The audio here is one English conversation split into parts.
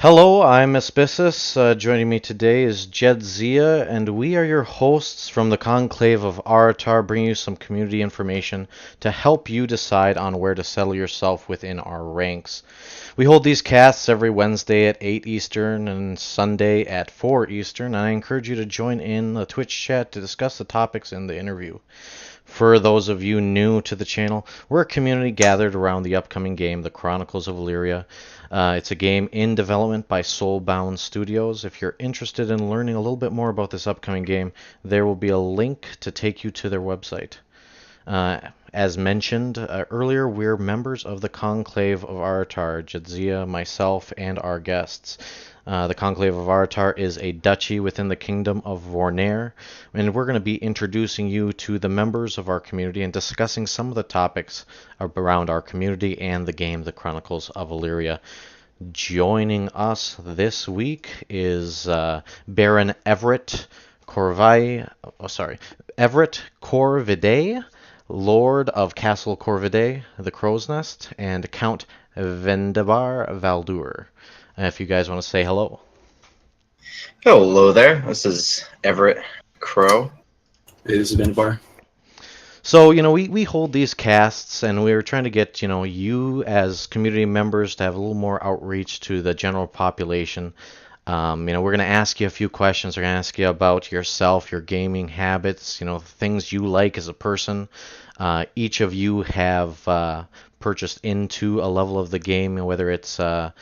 Hello, I'm Aspicis. Joining me today is Jedzia, and we are your hosts from the Conclave of Aratar, bringing you some community information to help you decide on where to settle yourself within our ranks. We hold these casts every Wednesday at 8 Eastern and Sunday at 4 Eastern, and I encourage you to join in the Twitch chat to discuss the topics in the interview. For those of you new to the channel, we're a community gathered around the upcoming game, The Chronicles of Elyria. It's a game in development by Soulbound Studios. If you're interested in learning a little bit more about this upcoming game, there will be a link to take you to their website. As mentioned earlier, we're members of the Conclave of Aratar, Jadzia, myself, and our guests. The Conclave of Aratar is a duchy within the Kingdom of Vornair, and we're going to be introducing you to the members of our community and discussing some of the topics around our community and the game, The Chronicles of Elyria. Joining us this week is Baron Everett Corviae, Everett Corviae, Lord of Castle Corvid, the Crow's Nest, and Count Vendivar Valdur. If you guys want to say hello. Hello there. This is Everett Crow. This is Vendivar. So, we hold these casts, and we're trying to get, you as community members to have a little more outreach to the general population. We're going to ask you a few questions. We're going to ask you about yourself, your gaming habits, things you like as a person. Each of you have purchased into a level of the game, whether it's on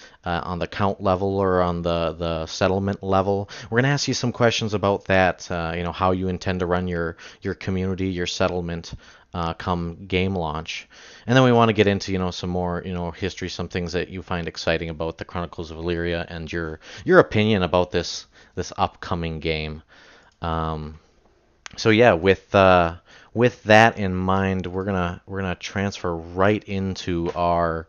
the count level or on the settlement level. We're going to ask you some questions about that, how you intend to run your community, your settlement come game launch. And then we want to get into, some more, history, some things that you find exciting about the Chronicles of Elyria and your opinion about this upcoming game. So yeah, with that in mind, we're gonna transfer right into our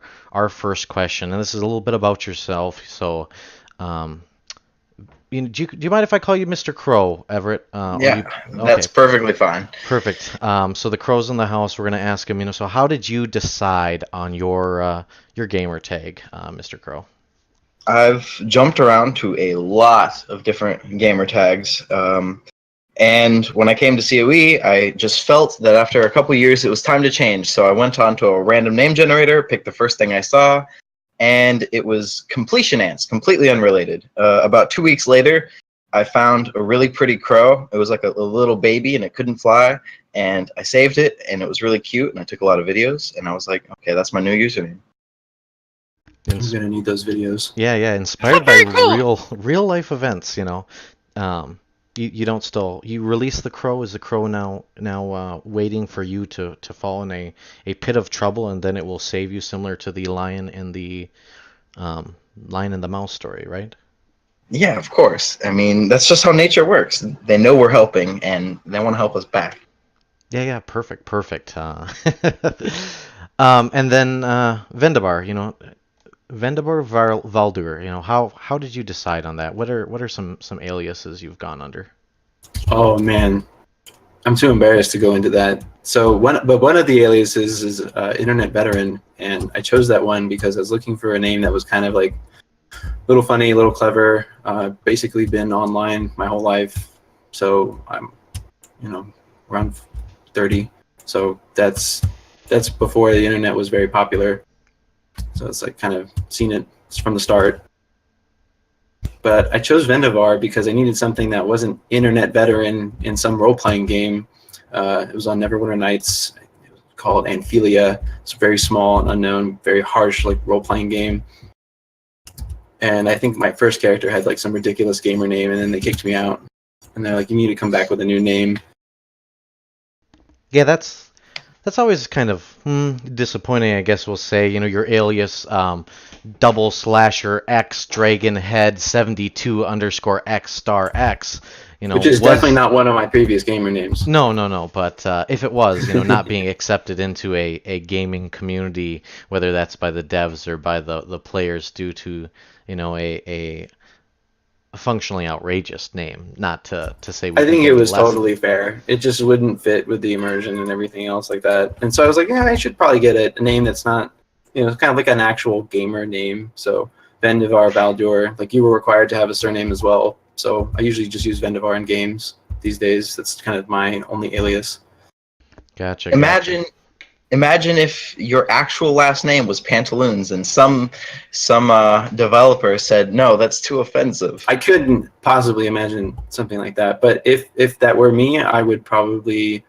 first question, and this is a little bit about yourself. So, do you mind if I call you Mr. Crow, Everett? Okay. That's perfectly fine. Perfect. So the Crow's in the house. We're gonna ask him. So how did you decide on your gamer tag, Mr. Crow? I've jumped around to a lot of different gamer tags. And when I came to COE, I just felt that after a couple years, it was time to change. So I went on to a random name generator, picked the first thing I saw, and it was Completion Ants, completely unrelated. About 2 weeks later, I found a really pretty crow. It was like a little baby, and it couldn't fly. And I saved it, and it was really cute, and I took a lot of videos. And I was like, okay, that's my new username. I'm going to need those videos. Yeah, inspired by real life events, You release the crow. Is the crow now waiting for you to fall in a pit of trouble, and then it will save you, similar to the lion in the Lion and the Mouse story, right? Yeah, of course. I mean, that's just how nature works. They know we're helping, and they want to help us back. Yeah, perfect. And then Vendivar, Vendivar Valdur, how did you decide on that? What are some aliases you've gone under? Oh man, I'm too embarrassed to go into that. So one of the aliases is Internet Veteran, and I chose that one because I was looking for a name that was kind of like a little funny, a little clever. Basically been online my whole life, so I'm, around 30. So that's before the internet was very popular. So it's like kind of seen it from the start. But I chose Vendivar because I needed something that wasn't Internet Veteran in some role-playing game. It was on Neverwinter Nights, called Anphilia. It's a very small and unknown, very harsh role-playing game. And I think my first character had like some ridiculous gamer name, and then they kicked me out. And they're like, you need to come back with a new name. Yeah, that's always kind of disappointing, I guess we'll say. Your alias, double slasher X Dragon Head 72 _ X star X. Which is definitely not one of my previous gamer names. No. But if it was, not being accepted into a gaming community, whether that's by the devs or by the players, due to a functionally outrageous name, not to say. I think it was totally fair. It just wouldn't fit with the immersion and everything else like that. And so I was like, yeah, I should probably get a name that's not, kind of like an actual gamer name. So Vendivar Valdur. Like, you were required to have a surname as well. So I usually just use Vendivar in games these days. That's kind of my only alias. Gotcha. Imagine if your actual last name was Pantaloons and some developer said, no, that's too offensive. I couldn't possibly imagine something like that. But if that were me, I would probably,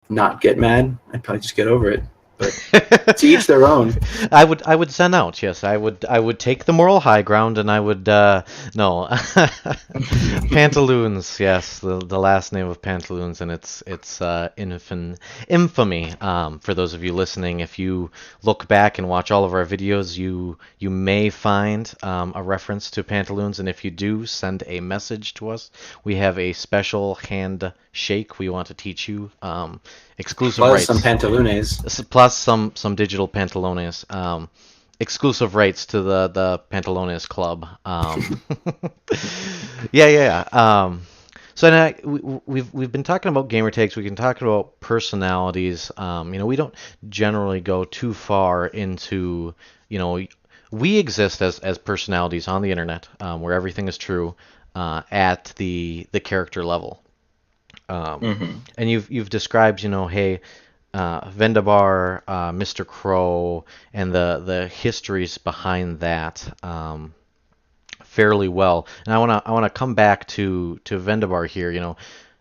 not get mad. I'd probably just get over it. But to each their own. I would send out. Yes, I would take the moral high ground, and I would no Pantaloons. Yes, the last name of Pantaloons, and it's infamy. For those of you listening, if you look back and watch all of our videos, you may find a reference to Pantaloons, and if you do, send a message to us. We have a special handshake we want to teach you. Exclusive Plus rights. some pantalones. Plus some digital pantalones. Exclusive rights to the Pantalones Club. Yeah. So we've been talking about gamer tags. We've been talking about personalities. We don't generally go too far into, we exist as personalities on the internet, where everything is true, at the character level. And you've described, hey, Vendivar, Mr. Crow, and the histories behind that fairly well. And I wanna come back to Vendivar here, to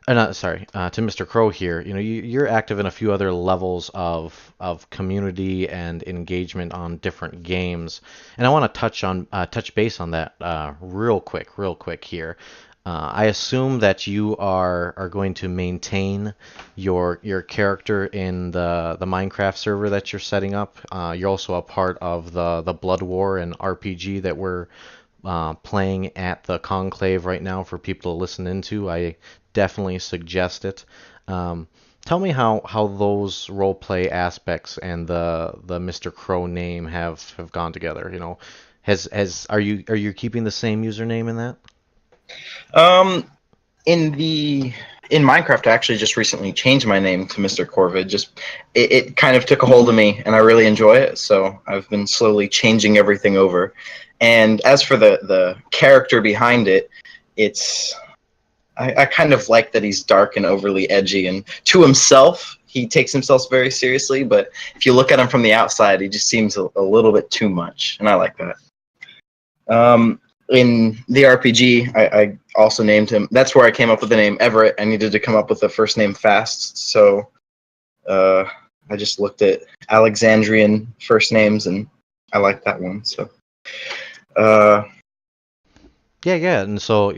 Mr. Crow here. You're active in a few other levels of community and engagement on different games, and I want to touch base on that real quick here. I assume that you are going to maintain your character in the Minecraft server that you're setting up. You're also a part of the Blood War and RPG that we're playing at the Conclave right now for people to listen into. I definitely suggest it. Tell me how those roleplay aspects and the Mr. Crow name have gone together. Are you keeping the same username in that? In Minecraft, I actually just recently changed my name to Mr. Corvid. Just it kind of took a hold of me, and I really enjoy it. So I've been slowly changing everything over. And as for the character behind it, I kind of like that he's dark and overly edgy, and to himself, he takes himself very seriously. But if you look at him from the outside, he just seems a little bit too much, and I like that. In the RPG, I also named him. That's where I came up with the name Everett. I needed to come up with a first name fast, so I just looked at Alexandrian first names, and I like that one. So, yeah, and so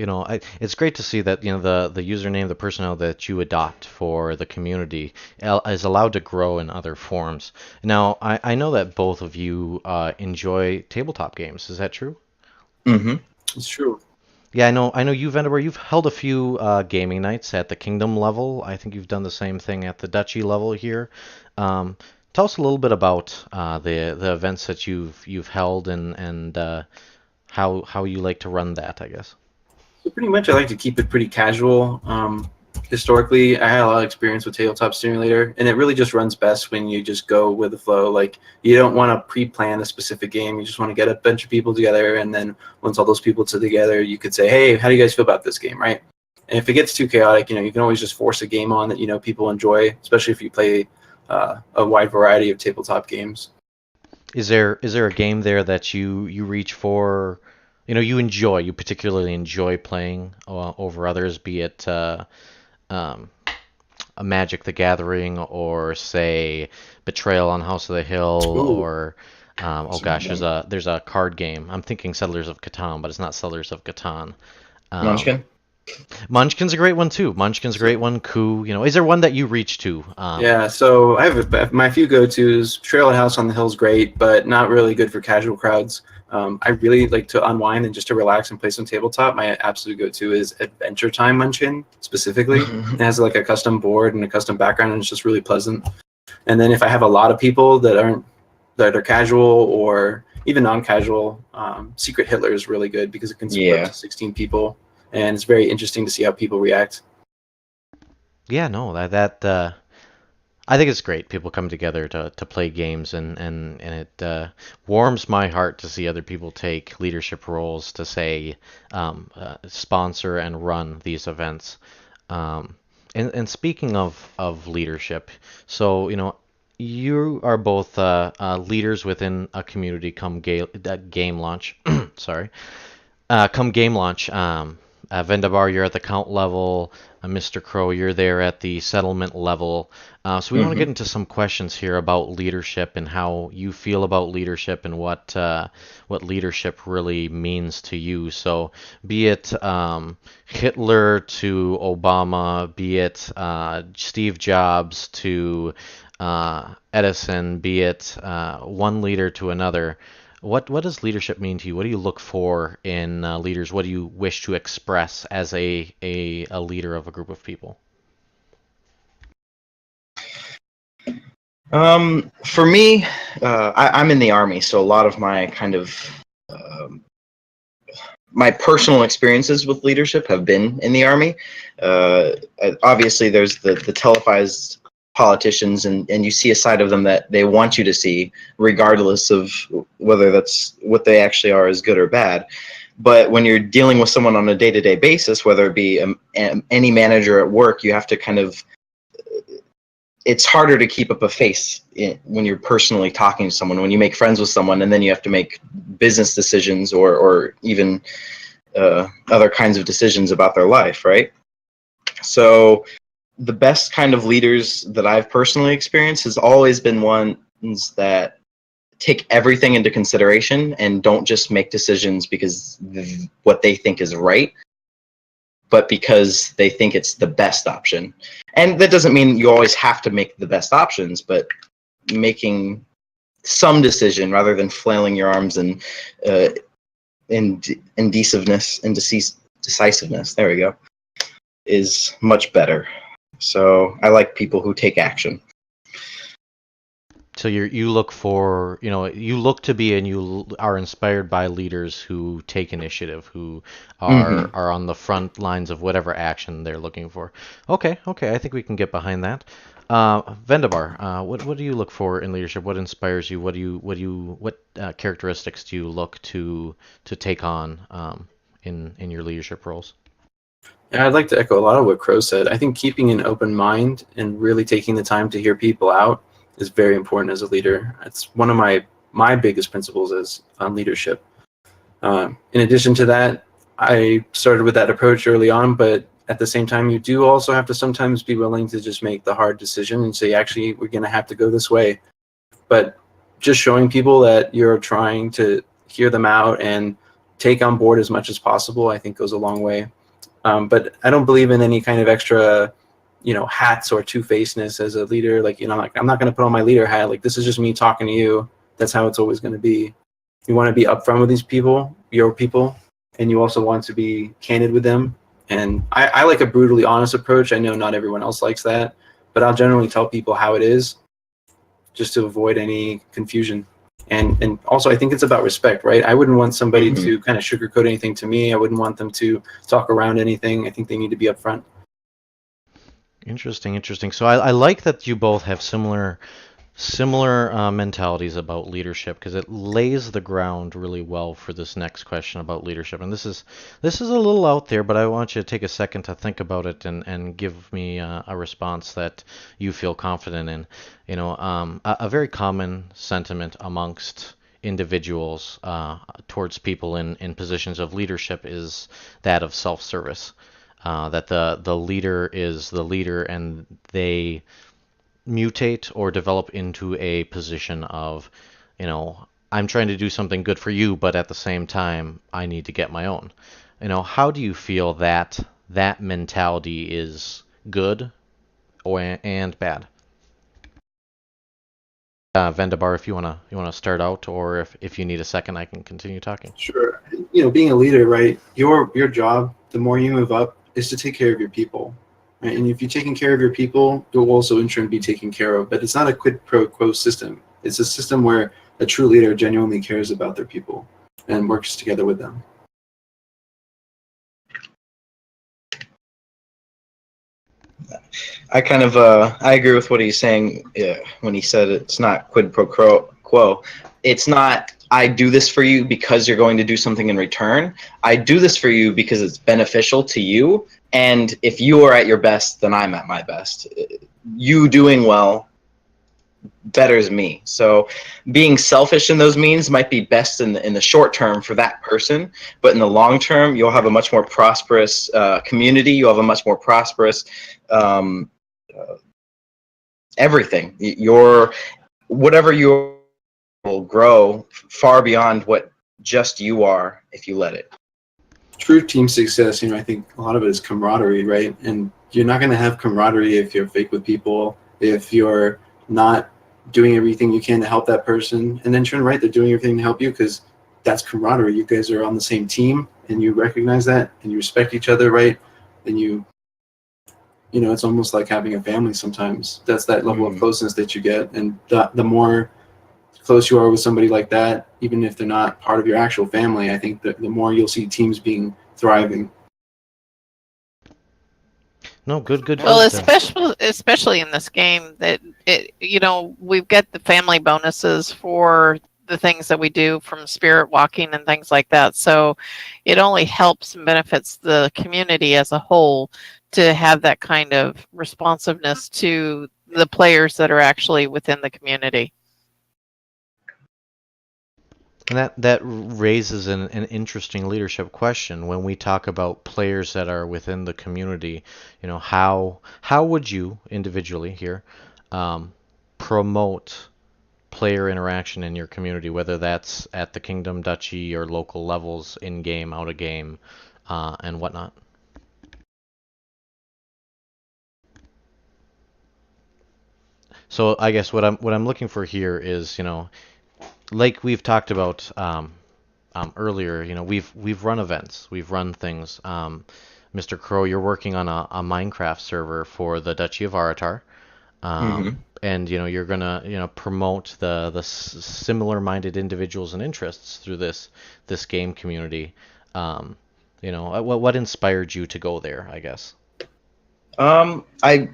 it's great to see that the username, the personnel that you adopt for the community is allowed to grow in other forms. Now, I know that both of you enjoy tabletop games. Is that true? Mm-hmm. It's true. Yeah, I know you, Vendivar, you've held a few gaming nights at the Kingdom level. I think you've done the same thing at the Duchy level here. Tell us a little bit about the events that you've held and how you like to run that, I guess. So pretty much, I like to keep it pretty casual. Historically, I had a lot of experience with Tabletop Simulator, and it really just runs best when you just go with the flow. Like, you don't want to pre-plan a specific game. You just want to get a bunch of people together, and then once all those people are together, you could say, hey, how do you guys feel about this game, right? And if it gets too chaotic, you can always just force a game on that people enjoy, especially if you play a wide variety of tabletop games. Is there a game there that you reach for, you particularly enjoy playing over others, be it a Magic the Gathering, or say Betrayal on House of the Hill? Ooh. Or there's a card game. I'm thinking Settlers of Catan, but it's not Settlers of Catan. Munchkin. Munchkin's a great one too. Munchkin's a great one. Coup. Is there one that you reach to? Yeah, so I have my few go-tos. Betrayal at House on the Hill is great, but not really good for casual crowds. I really like to unwind and just to relax and play some tabletop. My absolute go-to is Adventure Time Munchkin, specifically. It has like a custom board and a custom background, and it's just really pleasant. And then if I have a lot of people that are casual or even non-casual, Secret Hitler is really good because it can support up to 16 people, and it's very interesting to see how people react. Yeah, no, I think it's great. People come together to play games, and it warms my heart to see other people take leadership roles to say sponsor and run these events. Um, and speaking of leadership, so you are both leaders within a community come game launch. Sorry. Come game launch, Vendivar, you're at the count level. Mr. Crow, you're there at the settlement level. So we want to get Hmm. into some questions here about leadership and how you feel about leadership and what leadership really means to you. So be it Hitler to Obama, be it Steve Jobs to Edison, be it one leader to another. What does leadership mean to you? What do you look for in leaders? What do you wish to express as a leader of a group of people? For me, I'm in the Army, so a lot of my kind of um, my personal experiences with leadership have been in the Army. Uh, Obviously, there's the televised politicians, and you see a side of them that they want you to see, regardless of whether that's what they actually are is good or bad. But when you're dealing with someone on a day-to-day basis, whether it be any manager at work, you have to kind of it's harder to keep up a face when you're personally talking to someone, when you make friends with someone, and then you have to make business decisions or even other kinds of decisions about their life, right? So the best kind of leaders that I've personally experienced has always been ones that take everything into consideration and don't just make decisions because what they think is right, but because they think it's the best option. And that doesn't mean you always have to make the best options, but making some decision rather than flailing your arms and decisiveness. There we go. Is much better. So I like people who take action. So you look for, you look to be and you are inspired by leaders who take initiative, who Hmm. are on the front lines of whatever action they're looking for. Okay, okay, I think we can get behind that. Vendivar, what do you look for in leadership? What inspires you? What characteristics do you look to take on in your leadership roles? Yeah, I'd like to echo a lot of what Crow said. I think keeping an open mind and really taking the time to hear people out is very important as a leader. It's one of my biggest principles as on leadership. In addition to that, I started with that approach early on, but at the same time, you do also have to sometimes be willing to just make the hard decision and say, actually, we're going to have to go this way. But just showing people that you're trying to hear them out and take on board as much as possible, I think goes a long way. But I don't believe in any kind of extra, hats or two-facedness as a leader. Like, like I'm not going to put on my leader hat. Like, this is just me talking to you. That's how it's always going to be. You want to be upfront with these people, your people, and you also want to be candid with them. And I like a brutally honest approach. I know not everyone else likes that, but I'll generally tell people how it is just to avoid any confusion. And also, I think it's about respect, right? I wouldn't want somebody Hmm. to kind of sugarcoat anything to me. I wouldn't want them to talk around anything. I think they need to be upfront. Interesting, interesting. So I like that you both have similar mentalities about leadership because it lays the ground really well for this next question about leadership. And this is a little out there, but I want you to take a second to think about it and give me a response that you feel confident in. A very common sentiment amongst individuals towards people in positions of leadership is that of self-service. That the leader is the leader and they mutate or develop into a position of, I'm trying to do something good for you, but at the same time, I need to get my own. How do you feel that mentality is good and bad? Vendibar, if you wanna start out, or if you need a second, I can continue talking. Sure. Being a leader, right? Your job, the more you move up, is to take care of your people. Right? And if you're taking care of your people, you'll also in turn be taken care of. But it's not a quid pro quo system. It's a system where a true leader genuinely cares about their people and works together with them. I kind of I agree with what he's saying when he said it's not quid pro quo. It's not I do this for you because you're going to do something in return. I do this for you because it's beneficial to you, and if you are at your best, then I'm at my best. You doing well betters me. So being selfish in those means might be best in the short term for that person, but in the long term, you'll have a much more prosperous community. You'll have a much more prosperous uh, everything. Your whatever you will grow far beyond what just you are if you let it. True team success, I think a lot of it is camaraderie, right? And you're not going to have camaraderie if you're fake with people, if you're not doing everything you can to help that person. And then turn right, they're doing everything to help you because that's camaraderie. You guys are on the same team and you recognize that and you respect each other, right? And it's almost like having a family sometimes. That's that level of closeness that you get. And the more close you are with somebody like that, even if they're not part of your actual family, I think the more you'll see teams being thriving. No, good Well, wisdom. especially in this game, that we've got the family bonuses for the things that we do from spirit walking and things like that. So it only helps and benefits the community as a whole to have that kind of responsiveness to the players that are actually within the community. And that raises an interesting leadership question when we talk about players that are within the community. How would you individually here promote player interaction in your community, whether that's at the kingdom, duchy, or local levels, in game, out of game, and whatnot? So I guess what I'm looking for here is, like we've talked about earlier, we've run events, we've run things. Mr. Crow, you're working on a Minecraft server for the Duchy of Aratar, and you're gonna promote the similar-minded individuals and interests through this game community. What inspired you to go there, I guess? I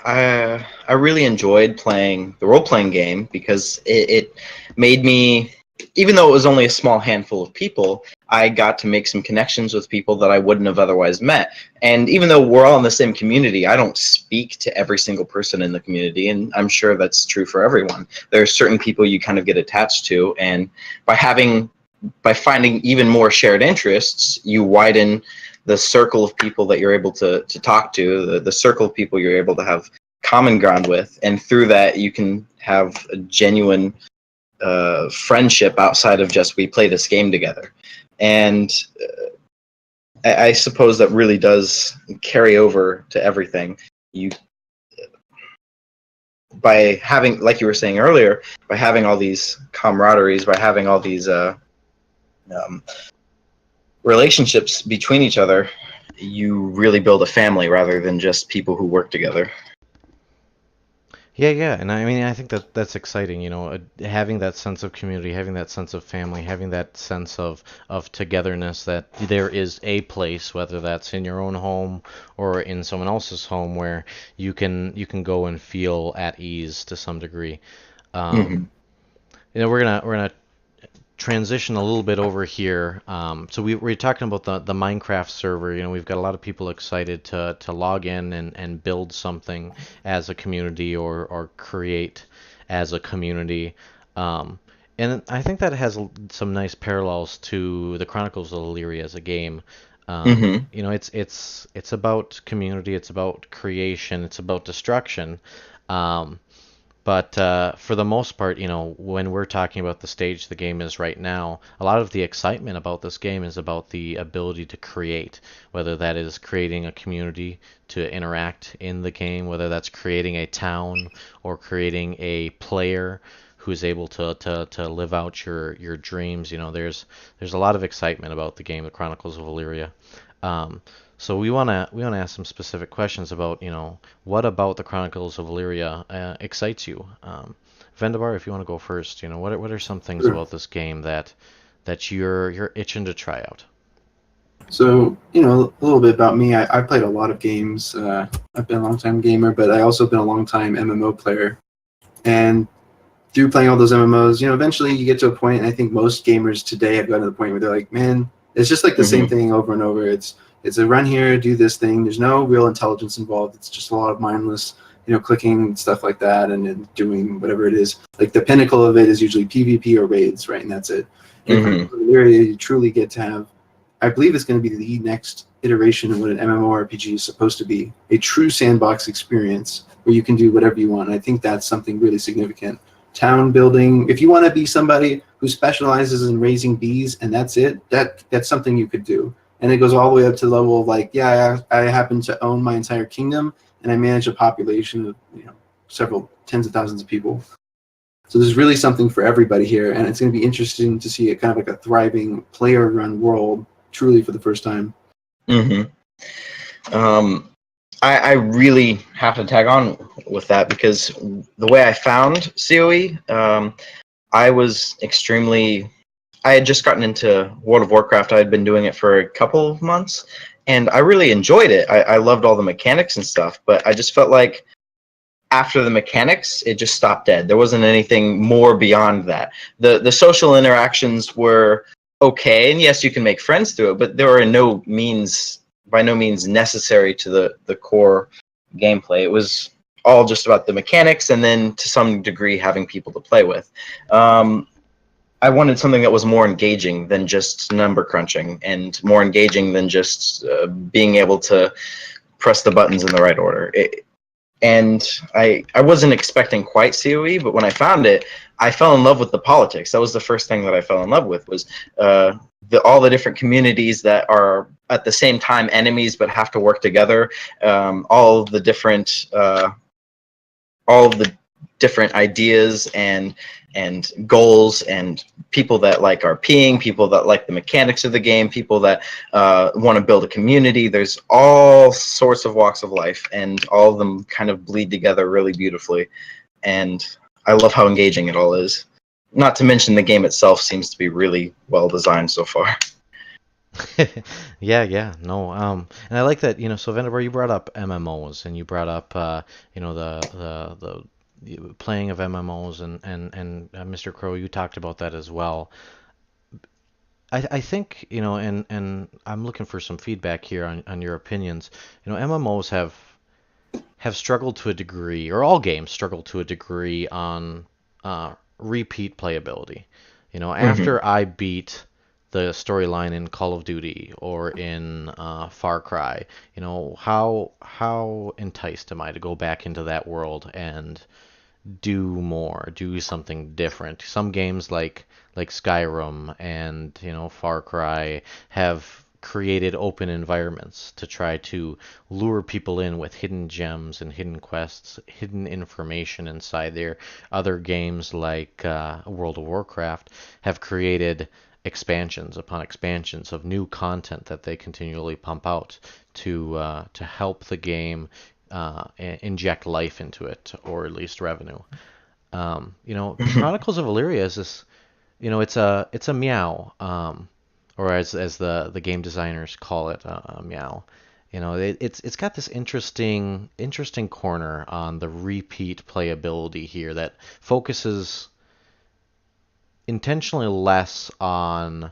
I really enjoyed playing the role playing game because it made me, even though it was only a small handful of people, I got to make some connections with people that I wouldn't have otherwise met. And even though we're all in the same community, I don't speak to every single person in the community, and I'm sure that's true for everyone. There are certain people you kind of get attached to, and by finding even more shared interests, you widen the circle of people that you're able to talk to, the circle of people you're able to have common ground with, and through that you can have a genuine friendship outside of just we play this game together. And I suppose that really does carry over to everything. You, by having, like you were saying earlier, by having all these camaraderies, by having all these relationships between each other, you really build a family rather than just people who work together. Yeah, and I mean, I think that's exciting, having that sense of community, having that sense of family, having that sense of togetherness, that there is a place, whether that's in your own home or in someone else's home, where you can go and feel at ease to some degree. We're gonna transition a little bit over here. So we're talking about the Minecraft server. We've got a lot of people excited to log in and build something as a community or create as a community. And I think that has some nice parallels to the Chronicles of Elyria as a game. It's about community, it's about creation, it's about destruction. But for the most part, when we're talking about the stage the game is right now, a lot of the excitement about this game is about the ability to create, whether that is creating a community to interact in the game, whether that's creating a town or creating a player who's able to live out your dreams. There's a lot of excitement about the game, The Chronicles of Elyria. So we wanna ask some specific questions about what about the Chronicles of Elyria excites you. Vendivar, if you want to go first, what are some things Sure. about this game that you're itching to try out? So, a little bit about me. I've played a lot of games. I've been a long-time gamer, but I also been a long-time MMO player. And through playing all those MMOs, eventually you get to a point, and I think most gamers today have gotten to the point where they're like, man, it's just like the same thing over and over. It's a run here, do this thing. There's no real intelligence involved. It's just a lot of mindless, clicking stuff like that, and then doing whatever it is. Like the pinnacle of it is usually PvP or raids, right? And that's it. In Chronicles of Elyria, you truly get to have, I believe it's going to be the next iteration of what an MMORPG is supposed to be, a true sandbox experience where you can do whatever you want. And I think that's something really significant. Town building, if you want to be somebody who specializes in raising bees and that's it, that's something you could do. And it goes all the way up to the level of like, yeah, I happen to own my entire kingdom and I manage a population of several tens of thousands of people. So there's really something for everybody here, and it's going to be interesting to see it kind of like a thriving player-run world truly for the first time. I really have to tag on with that because the way I found COE, I had just gotten into World of Warcraft. I had been doing it for a couple of months, and I really enjoyed it. I loved all the mechanics and stuff, but I just felt like after the mechanics, it just stopped dead. There wasn't anything more beyond that. The social interactions were okay, and yes, you can make friends through it, but they were by no means necessary to the core gameplay. It was all just about the mechanics, and then to some degree having people to play with. I wanted something that was more engaging than just number crunching, and more engaging than just being able to press the buttons in the right order. And I wasn't expecting quite COE, but when I found it, I fell in love with the politics. That was the first thing that I fell in love with, was all the different communities that are at the same time enemies but have to work together. All of the different ideas and goals, and people that like RPing, people that like the mechanics of the game, people that want to build a community. There's all sorts of walks of life, and all of them kind of bleed together really beautifully. And I love how engaging it all is. Not to mention the game itself seems to be really well designed so far. No. And I like that, so Vendivar, you brought up MMOs, and you brought up, the playing of MMOs, and Mr. Crow, you talked about that as well. I think, and I'm looking for some feedback here on your opinions. MMOs have struggled to a degree, or all games struggle to a degree on repeat playability. After I beat the storyline in Call of Duty or in Far Cry, how enticed am I to go back into that world and do something different? Some games like Skyrim and Far Cry have created open environments to try to lure people in with hidden gems and hidden quests, hidden information inside there. Other games like World of Warcraft have created expansions upon expansions of new content that they continually pump out to help the game inject life into it, or at least revenue. Chronicles of Elyria is this, it's a meow, or as the game designers call it, a meow. It's got this interesting corner on the repeat playability here that focuses intentionally less on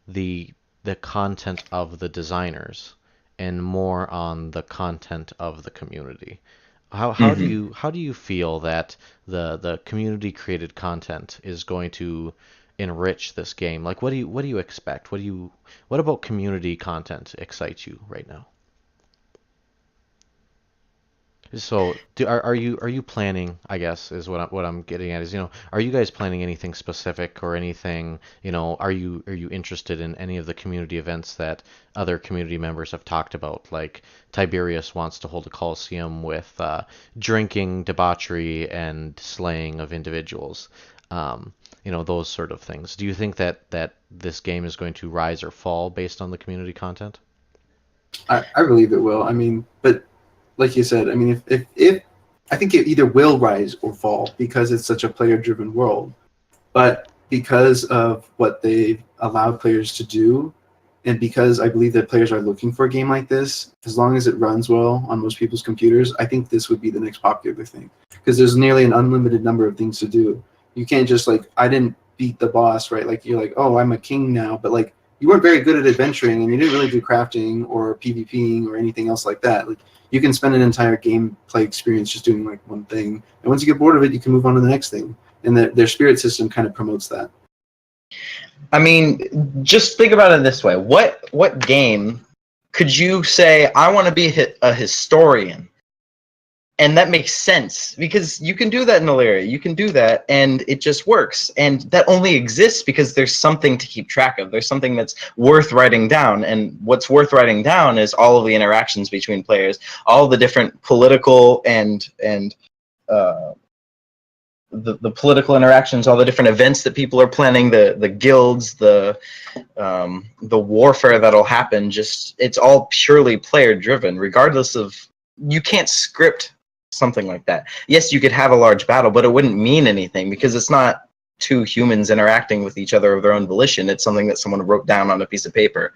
the content of the designers and more on the content of the community. How do you feel that the community created content is going to enrich this game? Like, what do you expect? What about community content excites you right now? So, are you planning? I guess is what I'm getting at is, are you guys planning anything specific or anything? Are you interested in any of the community events that other community members have talked about? Like Tiberius wants to hold a coliseum with drinking, debauchery, and slaying of individuals. Those sort of things. Do you think that this game is going to rise or fall based on the community content? I believe it will. I mean, but like you said, I mean, if I think it either will rise or fall because it's such a player-driven world. But because of what they've allowed players to do, And because I believe that players are looking for a game like this, as long as it runs well on most people's computers, I think this would be the next popular thing. Because there's nearly an unlimited number of things to do. You can't just like, I didn't beat the boss, right? Like you're like, oh, I'm a king now, but like you weren't very good at adventuring and you didn't really do crafting or PvPing or anything else like that. Like you can spend an entire gameplay experience just doing like one thing. And once you get bored of it, you can move on to the next thing. And their spirit system kind of promotes that. I mean, just think about it this way. What game could you say, I want to be a historian? And that makes sense, because you can do that in Elyria. You can do that, and it just works. And that only exists because there's something to keep track of. There's something that's worth writing down. And what's worth writing down is all of the interactions between players, all the different political and the political interactions, all the different events that people are planning, the guilds, the warfare that'll happen. Just, it's all purely player driven, regardless of, you can't script something like that. Yes, you could have a large battle, but it wouldn't mean anything because it's not two humans interacting with each other of their own volition. It's something that someone wrote down on a piece of paper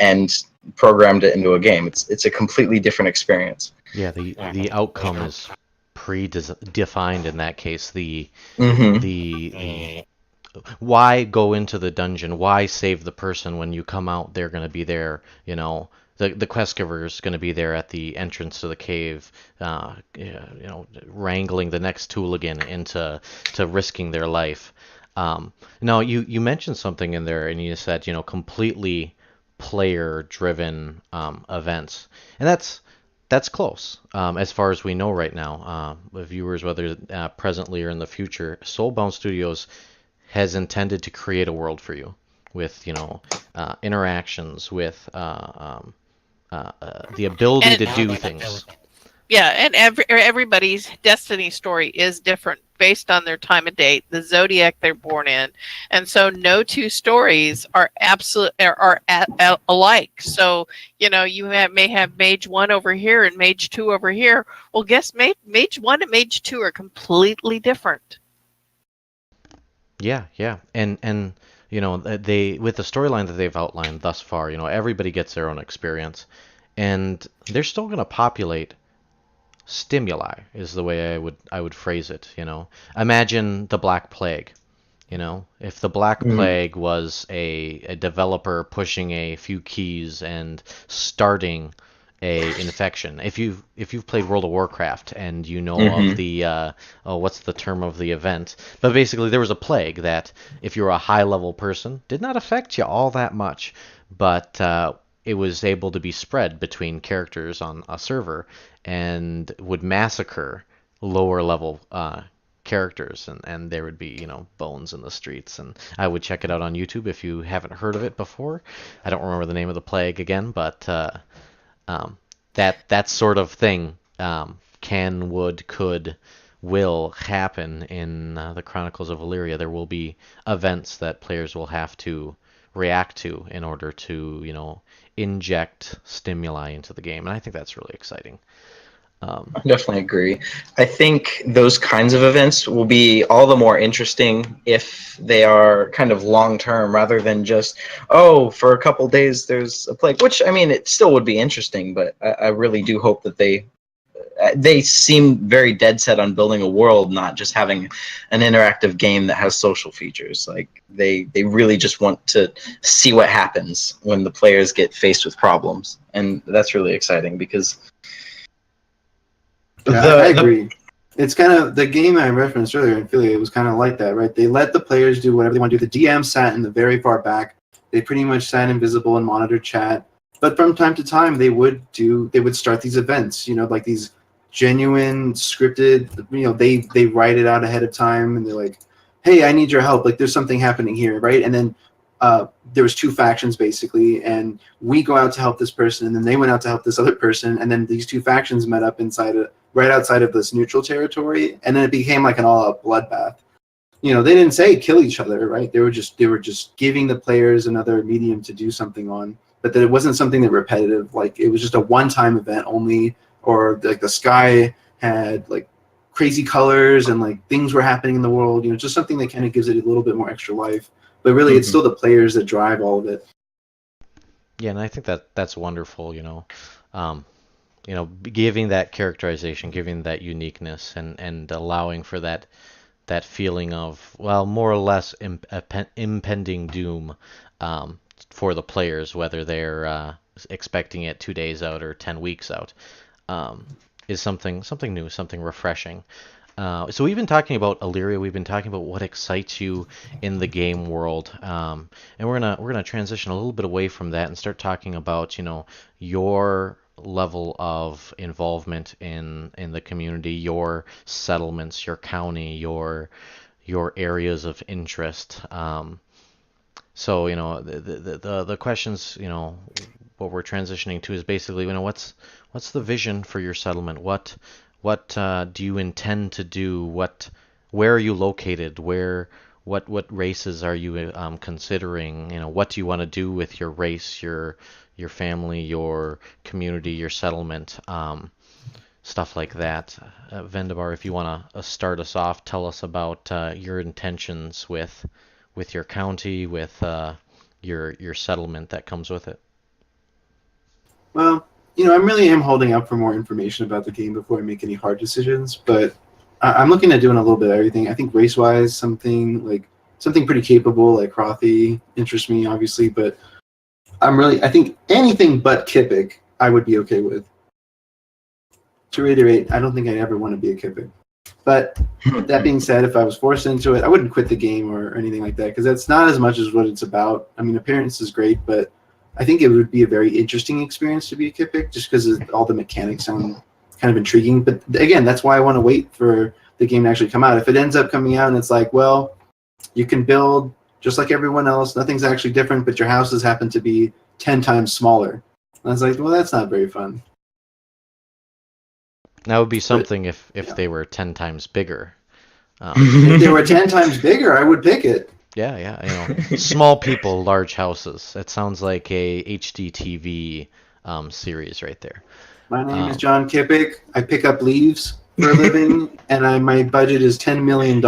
and programmed it into a game. It's a completely different experience. Yeah, the outcome is predefined in that case. The why go into the dungeon? Why save the person when you come out? They're going to be there, you know. The quest giver is going to be there at the entrance to the cave, wrangling the next hooligan into risking their life. Now, you mentioned something in there, and you said, completely player-driven events, and that's close as far as we know right now. Viewers, whether presently or in the future, Soulbound Studios has intended to create a world for you with interactions with the ability to do things. Yeah, and everybody's destiny story is different based on their time of date, the zodiac they're born in, and so no two stories are alike. So you may have Mage 1 over here and Mage 2 over here. Well, guess Mage 1 and Mage 2 are completely different. Yeah, and they, with the storyline that they've outlined thus far, everybody gets their own experience, and they're still going to populate stimuli, is the way I would phrase it. Imagine the Black Plague. If the Black Plague was a developer pushing a few keys and starting a infection. If you've played World of Warcraft and of the what's the term of the event, but basically there was a plague that if you're a high level person did not affect you all that much, but it was able to be spread between characters on a server and would massacre lower level characters, and there would be bones in the streets. And I would check it out on YouTube if you haven't heard of it before. I don't remember the name of the plague again, but that sort of thing can, would, could, will happen in the Chronicles of Elyria. There will be events that players will have to react to in order to inject stimuli into the game, and I think that's really exciting. I definitely agree. I think those kinds of events will be all the more interesting if they are kind of long-term rather than just, for a couple days there's a plague, which, I mean, it still would be interesting, but I really do hope that they seem very dead set on building a world, not just having an interactive game that has social features. Like they really just want to see what happens when the players get faced with problems. And that's really exciting because I agree. It's kind of the game I referenced earlier in Philly. It was kind of like that, right? They let the players do whatever they want to do. The DM sat in the very far back. They pretty much sat invisible and monitored chat. But from time to time, they would start these events. Like these genuine scripted. They write it out ahead of time, and they're like, "Hey, I need your help. Like, there's something happening here, right?" And then there was two factions basically, and we go out to help this person, and then they went out to help this other person, and then these two factions met up right outside of this neutral territory, and then it became like an all-out bloodbath. They didn't say kill each other, right? They were just giving the players another medium to do something on, but that it wasn't something that repetitive. Like it was just a one-time event only, or like the sky had like crazy colors and like things were happening in the world. Just something that kind of gives it a little bit more extra life. But really, it's still the players that drive all of it. Yeah, and I think that that's wonderful, giving that characterization, giving that uniqueness, and allowing for that feeling of, well, more or less impending doom for the players, whether they're expecting it 2 days out or 10 weeks out, um, is something new, something refreshing. So we've been talking about Elyria. We've been talking about what excites you in the game world, and we're gonna transition a little bit away from that and start talking about your level of involvement in the community, your settlements, your county, your areas of interest. So the questions what we're transitioning to is basically what's the vision for your settlement? What do you intend to do? Where are you located? What races are you considering? What do you want to do with your race, your family, your community, your settlement? Stuff like that. Vendivar, if you want to start us off, tell us about your intentions with your county, with your settlement that comes with it. Well, I really am holding out for more information about the game before I make any hard decisions, but I'm looking at doing a little bit of everything. I think race-wise, something pretty capable like Crothy interests me, obviously, but I think anything but Kipik I would be okay with. To reiterate, I don't think I ever want to be a Kipik. But that being said, if I was forced into it, I wouldn't quit the game or anything like that, because that's not as much as what it's about. I mean, appearance is great, but I think it would be a very interesting experience to be a Kipik, just because all the mechanics sound kind of intriguing. But again, that's why I want to wait for the game to actually come out. If it ends up coming out and it's like, well, you can build just like everyone else, nothing's actually different, but your houses happen to be 10 times smaller. And I was like, well, that's not very fun. That would be But something if yeah. they were 10 times bigger. If they were 10 times bigger, I would pick it. Yeah. Small people, large houses. It sounds like a HDTV series right there. My name is John Kipik. I pick up leaves for a living, and my budget is $10 million.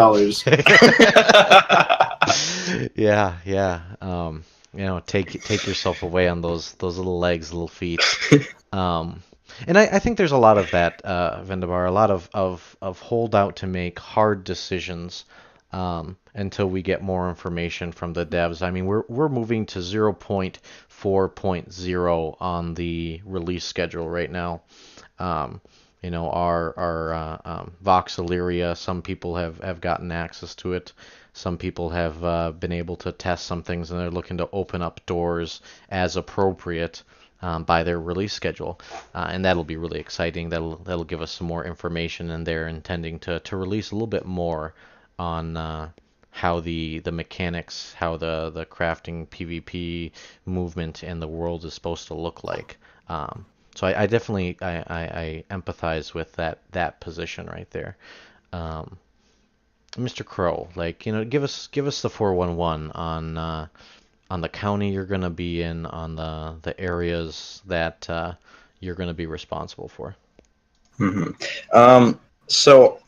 Yeah. Take yourself away on those little legs, little feet. And I think there's a lot of that, Vendivar, a lot of hold out to make hard decisions until we get more information from the devs. I mean, we're moving to 0.4.0 on the release schedule right now. Our Vox Elyria, some people have gotten access to it. Some people have been able to test some things, and they're looking to open up doors as appropriate by their release schedule, and that'll be really exciting. That'll give us some more information, and they're intending to release a little bit more on how the mechanics, how the crafting PvP movement in the world is supposed to look like. So I definitely I empathize with that position right there. Mr. Crow, give us the 411 on the county you're going to be in, on the areas that you're going to be responsible for. So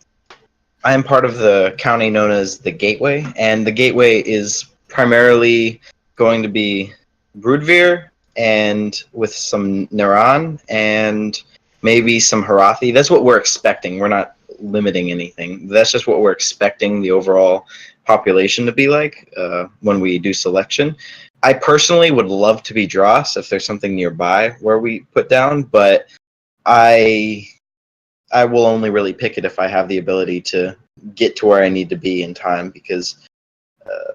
I'm part of the county known as the Gateway, and the Gateway is primarily going to be Broodveer and with some Naran and maybe some Harathi. That's what we're expecting. We're not limiting anything. That's just what we're expecting the overall population to be like when we do selection. I personally would love to be Dross if there's something nearby where we put down, but I will only really pick it if I have the ability to get to where I need to be in time, because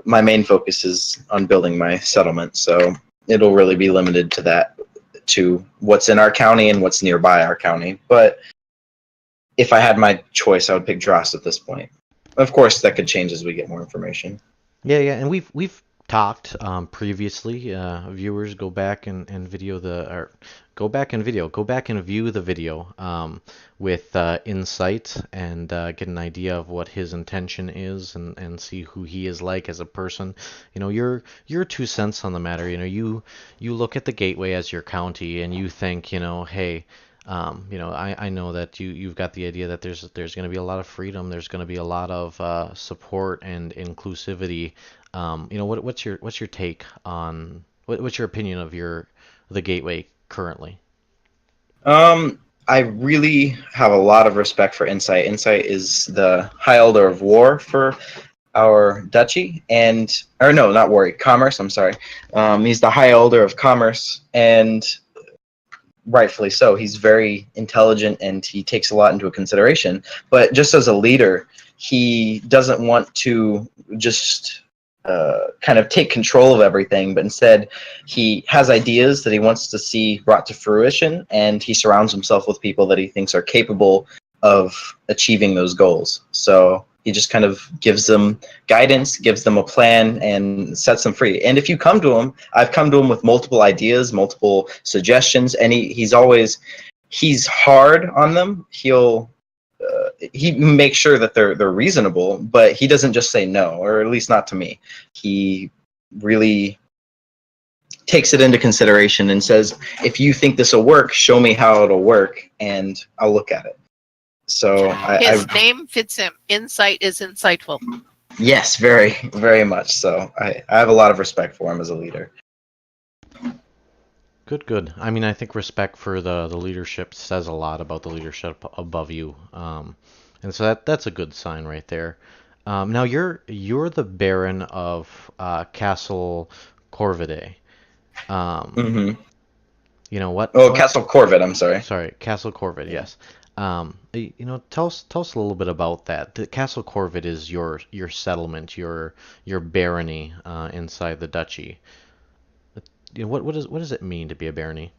my main focus is on building my settlement, so it'll really be limited to that, to what's in our county and what's nearby our county. But if I had my choice, I would pick Dross at this point. Of course, that could change as we get more information. Yeah, and we've talked previously. Viewers, go back and view the video with Insight and get an idea of what his intention is, and see who he is like as a person. Your 2 cents on the matter. You look at the Gateway as your county, and you think, hey. I know that you've got the idea that there's going to be a lot of freedom, there's going to be a lot of support and inclusivity. What's your take on what's your opinion of the Gateway currently? I really have a lot of respect for Insight. Insight is the High Elder of War for our duchy, or no, not war, commerce. I'm sorry. He's the High Elder of Commerce, and rightfully so. He's very intelligent and he takes a lot into consideration. But just as a leader, he doesn't want to just kind of take control of everything, but instead he has ideas that he wants to see brought to fruition, and he surrounds himself with people that he thinks are capable of achieving those goals. So he just kind of gives them guidance, gives them a plan, and sets them free. And if you come to him, I've come to him with multiple ideas, multiple suggestions, and he's hard on them. He makes sure that they're reasonable, but he doesn't just say no, or at least not to me. He really takes it into consideration and says, if you think this will work, show me how it'll work, and I'll look at it. So his name fits him. Insight is insightful. Yes, very, very much so. I have a lot of respect for him as a leader. Good. I mean, I think respect for the leadership says a lot about the leadership above you, and so that's a good sign right there. Now you're the Baron of Castle Corvidae. Mm-hmm. You know what? Oh, Castle Corvid. I'm sorry. Sorry, Castle Corvid. Yes. Tell us a little bit about that. The Castle Corvid is your settlement, your barony inside the duchy. What does it mean to be a barony?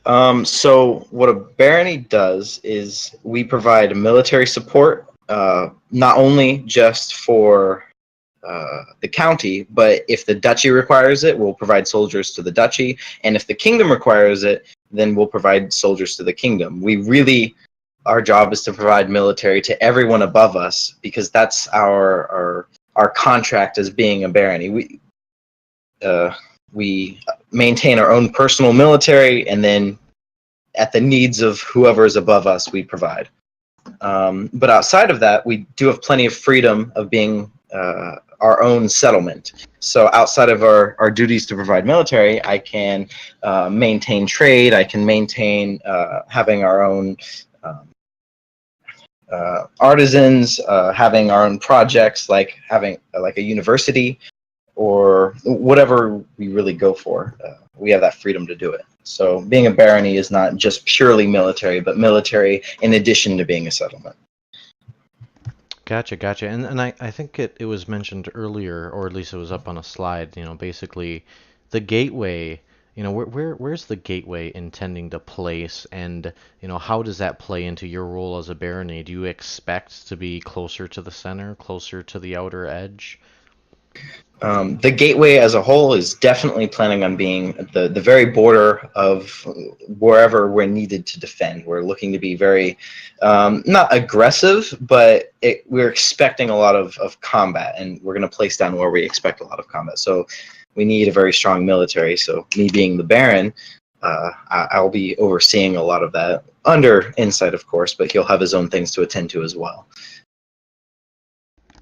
So what a barony does is we provide military support, not only just for the county, but if the duchy requires it, we'll provide soldiers to the duchy, and if the kingdom requires it, then we'll provide soldiers to the kingdom. Our job is to provide military to everyone above us, because that's our contract as being a barony. We maintain our own personal military, and then at the needs of whoever is above us, we provide. But outside of that, we do have plenty of freedom of being our own settlement. So outside of our duties to provide military, I can maintain trade. I can maintain having our own artisans, having our own projects, like having like a university, or whatever we really go for. We have that freedom to do it. So being a barony is not just purely military, but military in addition to being a settlement. Gotcha. And I think it was mentioned earlier, or at least it was up on a slide, basically the gateway, where's the gateway intending to place, and, how does that play into your role as a barony? Do you expect to be closer to the center, closer to the outer edge? The gateway as a whole is definitely planning on being the very border of wherever we're needed to defend. We're looking to be very, not aggressive, but we're expecting a lot of combat, and we're going to place down where we expect a lot of combat. So we need a very strong military. So me being the Baron, I'll be overseeing a lot of that, under Insight, of course, but he'll have his own things to attend to as well.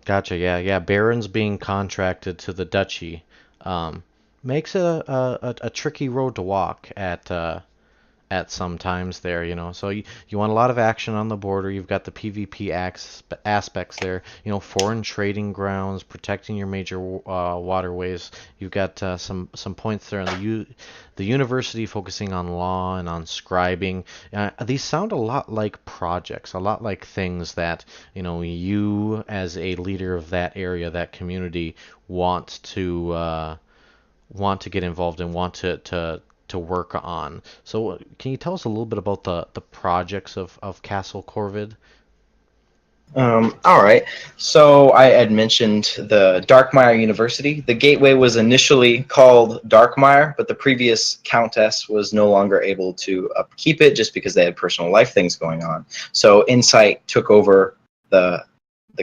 Gotcha. Yeah. Barons being contracted to the duchy makes it a tricky road to walk at some times there. So you want a lot of action on the border. You've got the PvP aspects there. Foreign trading grounds, protecting your major waterways. You've got some points there on the university, focusing on law and on scribing. These sound a lot like projects, a lot like things that you as a leader of that area, that community, want to get involved in, want to work on. So can you tell us a little bit about the projects of Castle Corvid? All right. So I had mentioned the Darkmire University. The Gateway was initially called Darkmire, but the previous countess was no longer able to upkeep it just because they had personal life things going on. So Insight took over the